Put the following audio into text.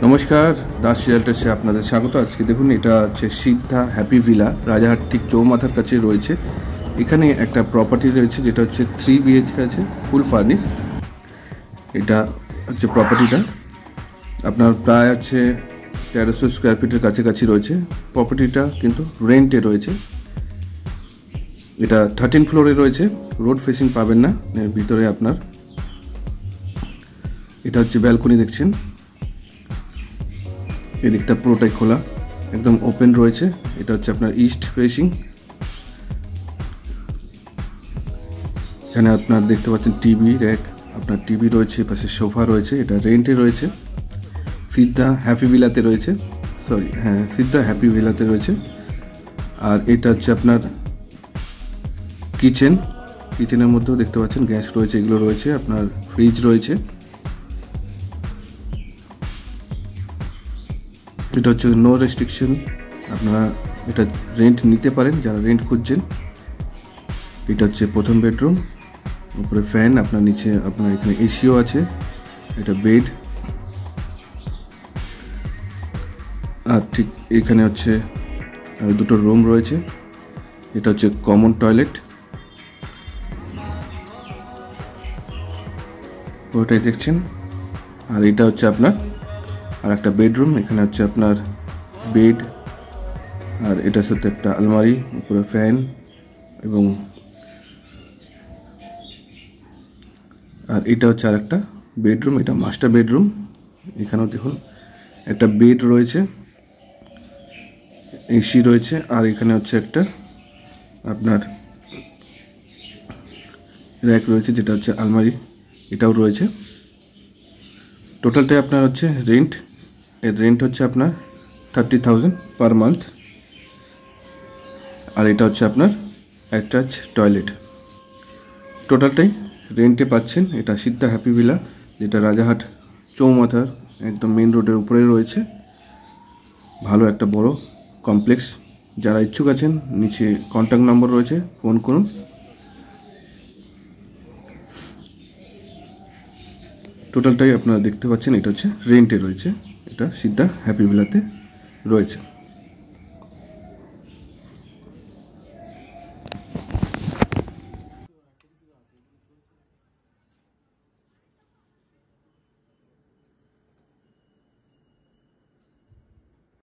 নমস্কার, দাস রিয়েলটার্সে আপনাদের স্বাগত। আজকে দেখুন, এটা হচ্ছে সিদ্ধা হ্যাপি ভিলা, রাজাহাট ঠিক চৌমাথার কাছে রয়েছে। এখানে একটা প্রপার্টি রয়েছে যেটা হচ্ছে 3 BHK আছে, ফুল ফার্নিশ। এটা হচ্ছে প্রপার্টিটা আপনার প্রায় হচ্ছে 1300 স্কোয়ার ফিটের কাছাকাছি রয়েছে। প্রপার্টিটা কিন্তু রেন্টে রয়েছে। এটা 13 ফ্লোরে রয়েছে, রোড ফেসিং পাবেন না। এর ভিতরে আপনার এটা হচ্ছে ব্যালকনি দেখছেন, এদিকটা পুরোটাই খোলা, একদম ওপেন রয়েছে। এটা হচ্ছে আপনার ইস্ট ফেসিং। এখানে আপনার দেখতে পাচ্ছেন টিভি র্যাক, আপনার টিভি রয়েছে, পাশে সোফা রয়েছে। এটা রেন্টে রয়েছে, সিদ্ধা হ্যাপি ভিলাতে রয়েছে। সিদ্ধা হ্যাপি ভিলাতে রয়েছে। আর এটা হচ্ছে আপনার কিচেনের মধ্যেও দেখতে পাচ্ছেন গ্যাস রয়েছে, এগুলো রয়েছে। আপনার ফ্রিজ রয়েছে। এটা হচ্ছে নো রেস্ট্রিকশন, আপনারা এটা রেন্ট নিতে পারেন যারা রেন্ট খুঁজছেন। এটা হচ্ছে প্রথম বেডরুম, উপরে ফ্যান, আপনার নিচে আপনার এখানে এসিও আছে। এটা বেড, আর ঠিক এখানে হচ্ছে দুটো রুম রয়েছে। এটা হচ্ছে কমন টয়লেট, ওটাই দেখছেন। আর এটা হচ্ছে আপনার আর একটা বেডরুম। এখানে হচ্ছে আপনার বেড, আর এটার সাথে একটা আলমারি, উপরে ফ্যান, এবং আর এটা হচ্ছে আর একটা বেডরুম, এটা মাস্টার বেডরুম। এখানেও দেখুন একটা বেড রয়েছে, এসি রয়েছে, আর এখানে হচ্ছে একটা আপনার র্যাক রয়েছে যেটা হচ্ছে আলমারি, এটাও রয়েছে। টোটালটাই আপনার হচ্ছে এর রেন্ট হচ্ছে আপনার 30,000 পার মান্থ। আর এটা হচ্ছে আপনার অ্যাটাচ টয়লেট। টোটালটাই রেন্টে পাচ্ছেন। এটা সিদ্ধা হ্যাপি ভিলা, যেটা রাজাহাট চৌমাথার একদম মেন রোডের উপরে রয়েছে। ভালো একটা বড় কমপ্লেক্স। যারা ইচ্ছুক আছেন, নিচে কন্ট্যাক্ট নম্বর রয়েছে, ফোন করুন। টোটালটাই আপনারা দেখতে পাচ্ছেন, এটা হচ্ছে রেন্টে রয়েছে। এটা সিদ্ধা হ্যাপি ভিলাতে রয়েছে।